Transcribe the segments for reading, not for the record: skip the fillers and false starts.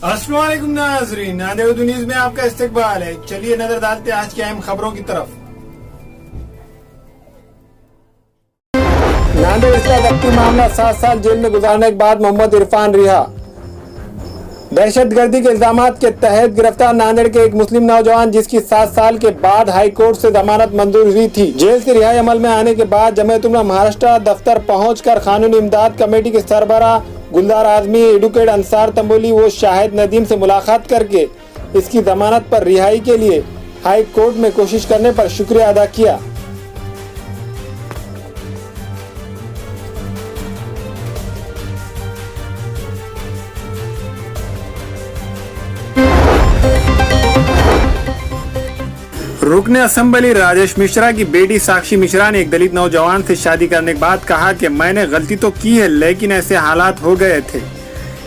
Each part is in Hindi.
अस्सलाम वालेकुम नाज़रीन, नादेव न्यूज़ में आपका इस्तकबाल है। चलिए नजर डालते हैं आज की अहम खबरों की तरफ। नांदेड़ इसका वक्ती मामला 7 साल जेल में गुजारने के बाद मोहम्मद इरफान रिहा। दहशतगर्दी के इल्जामात के तहत गिरफ्तार नांदेड़ के एक मुस्लिम नौजवान जिसकी 7 साल के बाद हाई कोर्ट से जमानत मंजूर हुई थी, जेल से रिहाई अमल में आने के बाद जमीयत उलमा महाराष्ट्र दफ्तर पहुंचकर कानूनी इमदाद कमेटी के सरबराह गुलजार आजमी, एडवोकेट अंसार तंबोली व शाहिद नदीम से मुलाकात करके इसकी जमानत पर रिहाई के लिए हाई कोर्ट में कोशिश करने पर शुक्रिया अदा किया। रुकने असेंबली राजेश मिश्रा की बेटी साक्षी मिश्रा ने एक दलित नौजवान से शादी करने के बाद कहा कि मैंने गलती तो की है, लेकिन ऐसे हालात हो गए थे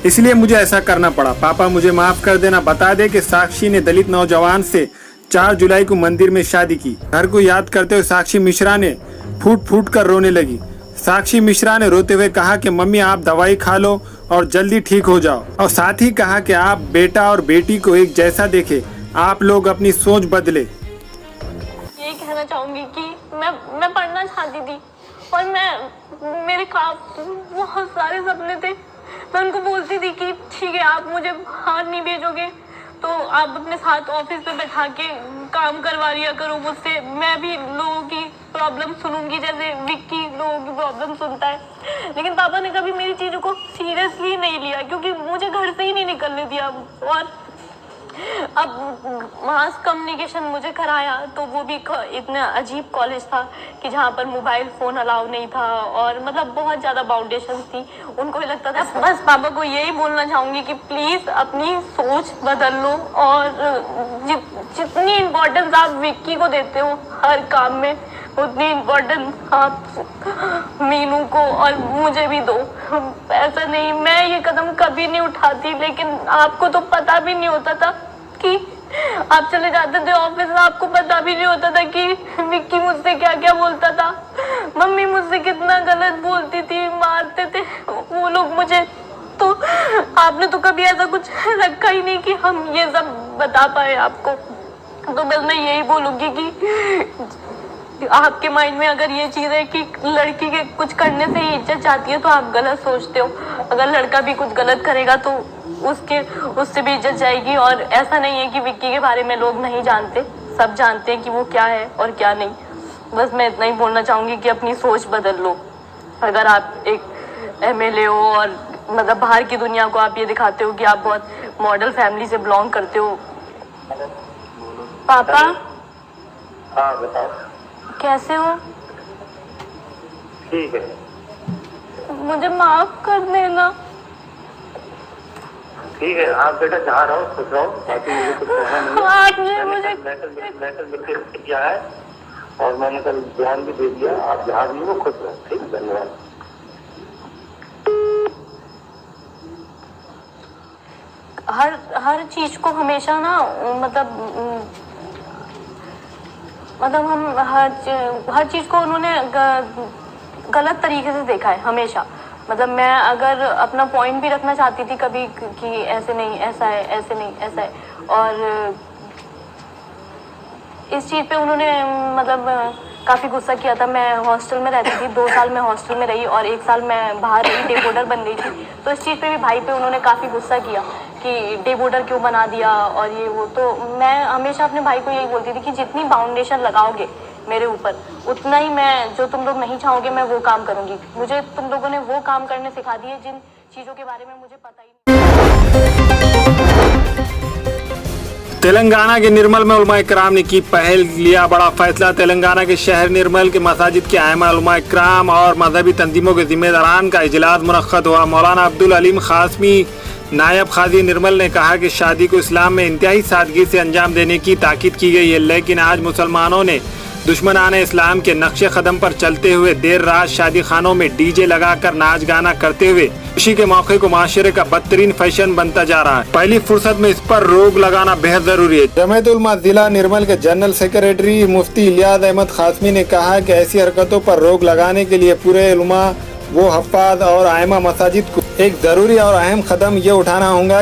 इसलिए मुझे ऐसा करना पड़ा। पापा मुझे माफ कर देना। बता दे कि साक्षी ने दलित नौजवान से 4 जुलाई को मंदिर में शादी की। घर को याद करते हुए साक्षी मिश्रा ने फूट फूट कर रोने लगी। साक्षी मिश्रा ने रोते हुए कहा कि मम्मी आप दवाई खा लो और जल्दी ठीक हो जाओ, और साथ ही कहा कि आप बेटा और बेटी को एक जैसा देखे, आप लोग अपनी सोच बदले। यही कहना चाहूंगी कि मैं पढ़ना चाहती थी और मेरे बहुत सारे सपने थे। मैं उनको बोलती थी कि ठीक है आप मुझे बाहर नहीं भेजोगे तो आप अपने साथ ऑफिस पे बैठा के काम करवा लिया करो मुझसे, मैं भी लोगों की प्रॉब्लम सुनूंगी जैसे विक्की लोगों की प्रॉब्लम सुनता है। लेकिन पापा ने कभी मेरी चीज़ों को सीरियसली नहीं लिया क्योंकि मुझे घर से ही नहीं निकलने दिया। और अब मास कम्युनिकेशन मुझे कराया तो वो भी इतना अजीब कॉलेज था कि जहाँ पर मोबाइल फ़ोन अलाउ नहीं था और मतलब बहुत ज़्यादा बाउंडेशन थी। उनको भी लगता था। बस पापा को यही बोलना चाहूँगी कि प्लीज़ अपनी सोच बदल लो और जितनी इम्पोर्टेंस आप विक्की को देते हो हर काम में उतनी इम्पोर्टेंस आप मीनू को और मुझे भी दो। ऐसा नहीं मैं ये कदम कभी नहीं उठाती, लेकिन आपको तो पता भी नहीं होता था कि आप चले जाते थे ऑफिस में, आपको पता भी नहीं होता था कि विक्की मुझसे क्या क्या बोलता था। मम्मी मुझसे कितना गलत बोलती थी, मारते थे वो लोग मुझे। तो आपने तो कभी ऐसा कुछ रखा ही नहीं कि हम ये सब बता पाए आपको। तो बस मैं यही बोलूँगी कि आपके माइंड में अगर ये चीज़ है कि लड़की के कुछ करने से ही इज्जत जाती है तो आप गलत सोचते हो। अगर लड़का भी कुछ गलत करेगा तो उससे भी इज्जत जाएगी। और ऐसा नहीं है कि विक्की के बारे में लोग नहीं जानते, सब जानते हैं कि वो क्या है और क्या नहीं। बस मैं इतना ही बोलना चाहूँगी कि अपनी सोच बदल लो। अगर आप एक एमएलए हो और मतलब बाहर की दुनिया को आप ये दिखाते हो कि आप बहुत मॉडल फैमिली से बिलोंग करते हो। पापा हाँ बताओ कैसे हो? ठीक है मुझे माफ कर देना। ठीक है आप बेटा जहाँ रहो खुश रहो, बाकी मुझे कुछ कहना नहीं है। आपने मुझे लेटर लिख के किया है और मैंने कल ध्यान भी दे दिया। आप जहाँ भी हो खुश रहो। ठीक है धन्यवाद। हर चीज को हमेशा ना मतलब हम हर चीज को उन्होंने गलत तरीके से देखा है हमेशा। मतलब मैं अगर अपना पॉइंट भी रखना चाहती थी कभी कि ऐसे नहीं ऐसा है, ऐसे नहीं ऐसा है, और इस चीज़ पे उन्होंने मतलब काफ़ी गुस्सा किया था। मैं हॉस्टल में रहती थी, 2 साल मैं हॉस्टल में रही और 1 साल मैं बाहर रही, डे बोर्डर बन गई थी। तो इस चीज़ पे भी भाई पे उन्होंने काफ़ी गुस्सा किया कि डे बोर्डर क्यों बना दिया और ये वो। तो मैं हमेशा अपने भाई को यही बोलती थी कि जितनी बाउंडेशन लगाओगे मेरे ऊपर उतना ही मैं जो तुम लोग नहीं चाहोगे मैं वो काम करूँगी। मुझे तुम लोगों ने वो काम करने सिखा दिए जिन चीज़ों के बारे में मुझे पता ही नहीं। तेलंगाना के निर्मल में उलमा इकराम ने की पहल, लिया बड़ा फैसला। तेलंगाना के शहर निर्मल के मसाजिद के आइमा उलमा इकराम और मजहबी तंजीमों के जिम्मेदारान का इजलास मुनक्कद हुआ। मौलाना अब्दुल अलीम खासमी नायब खाजी निर्मल ने कहा कि शादी को इस्लाम में इंतहाई सादगी से अंजाम देने की ताकीद की गई है, लेकिन आज मुसलमानों ने दुश्मनाने इस्लाम के नक्शे कदम पर चलते हुए देर रात शादी खानों में डीजे लगाकर नाच गाना करते हुए खुशी के मौके को माशरे का बदतरीन फैशन बनता जा रहा है। पहली फुर्सत में इस पर रोक लगाना बेहद जरूरी है। जमीयत उलमा जिला निर्मल के जनरल सेक्रेटरी मुफ्ती इलियास अहमद खासमी ने कहा कि ऐसी हरकतों पर रोक लगाने के लिए पूरे उलमा वो हफ्फाज और आइमा मसाजिद को एक जरूरी और अहम कदम ये उठाना होगा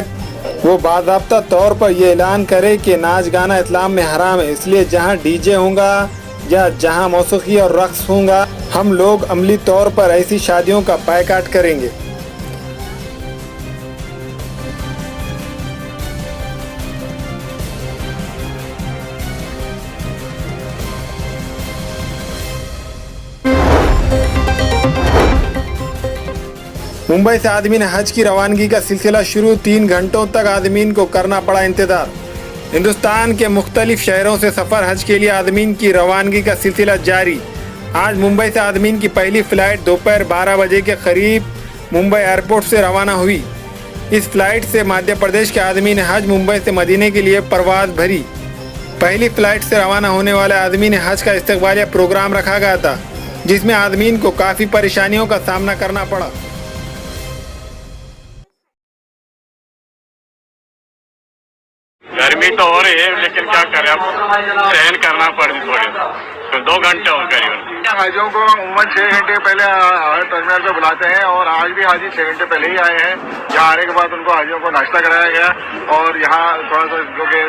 वो बाज़ाब्ता तौर पर यह ऐलान करे कि नाच गाना इस्लाम में हराम है, इसलिए जहाँ डीजे होगा या जहाँ मौसीकी और रक्स होगा हम लोग अमली तौर पर ऐसी शादियों का बायकॉट करेंगे। मुंबई से आदमीन हज की रवानगी का सिलसिला शुरू। 3 घंटों तक आदमीन को करना पड़ा इंतजार। हिंदुस्तान के मुख्तलिफ शहरों से सफ़र हज के लिए आदमीन की रवानगी का सिलसिला जारी। आज मुंबई से आदमीन की पहली फ़्लाइट दोपहर 12 बजे के करीब मुंबई एयरपोर्ट से रवाना हुई। इस फ्लाइट से मध्य प्रदेश के आदमीन हज मुंबई से मदीने के लिए परवाज़ भरी। पहली फ़्लाइट से रवाना होने वाले आदमीन हज का इस्तकबालिया प्रोग्राम रखा गया था, जिसमें आदमीन को काफ़ी परेशानियों का सामना करना पड़ा। गर्मी तो हो रही है, लेकिन क्या करें, अब सहन करना पड़े थोड़े, तो 2 घंटे हो करीबन। हाजियों को उम्मन 6 घंटे पहले टर्मिनल पे बुलाते हैं और आज भी हाजी 6 घंटे पहले ही आए हैं। यहाँ आने के बाद उनको हाजियों को नाश्ता कराया गया और यहाँ थोड़ा सा क्योंकि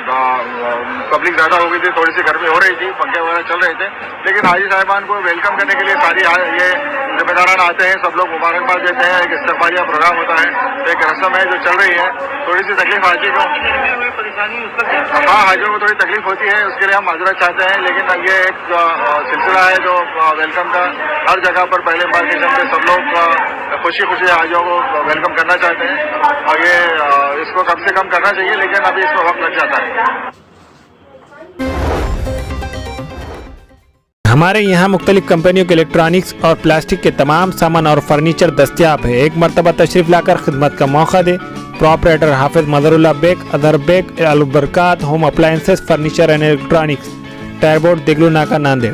पब्लिक ज्यादा हो गई थी, थोड़ी सी गर्मी हो रही थी, पंखे वगैरह चल रहे थे, लेकिन हाजी साहिबान को वेलकम करने के लिए सारी ये जिम्मेदारान आते हैं, सब लोग मुबारकबाद देते हैं। एक इस्तकबालिया प्रोग्राम होता है, एक रस्म है जो चल रही है। थोड़ी सी तकलीफ हाजी को, हाँ हाजियों को थोड़ी तकलीफ होती है, उसके लिए हम माजरत चाहते हैं, लेकिन ये एक सिलसिला है जो वेलकम का हर जगह पर पहले मार्केशन में सब लोग खुशी खुशी हाजियों को वेलकम करना चाहते हैं और ये इसको कम से कम करना चाहिए, लेकिन अभी इसमें वक्त लग जाता है। हमारे यहाँ मुख्तलिफ कंपनियों के इलेक्ट्रॉनिक्स और प्लास्टिक के तमाम सामान और फर्नीचर दस्तियाब है। एक मरतबा तशरीफ लाकर खिदमत का मौका दे। प्रॉपरेटर हाफिज मदरुल्लाह बेग, अदर Baig, Albarkat home appliances, furniture and electronics, टायरबोर्ड, दिगलू नाका, नांदेड़।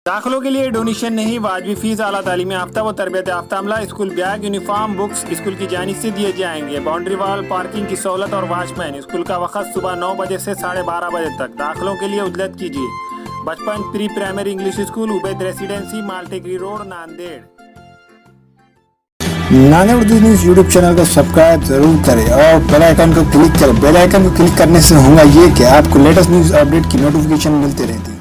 दाखिलों के लिए डोनेशन नहीं, वाजिबी फीस, आला तालीम याफ्ता व तरबियत याफ्ता अमला, school bag, uniform, books school की जानिब से दिए जाएंगे। बाउंड्री वॉल, पार्किंग की सहूलत और वॉचमैन। स्कूल का वक्त सुबह 9 बजे से 12:30 बजे तक। दाखिलों के लिए उजलत कीजिए। बचपन pre primary English school, Ubaid residency, Maltekri road, Nanded. Nanded Urdu news YouTube channel को सब्सक्राइब जरूर करें और बेल आइकन को क्लिक करें। बेल आइकन को क्लिक करने से होगा ये कि आपको लेटेस्ट न्यूज़ अपडेट की नोटिफिकेशन मिलती रहती है।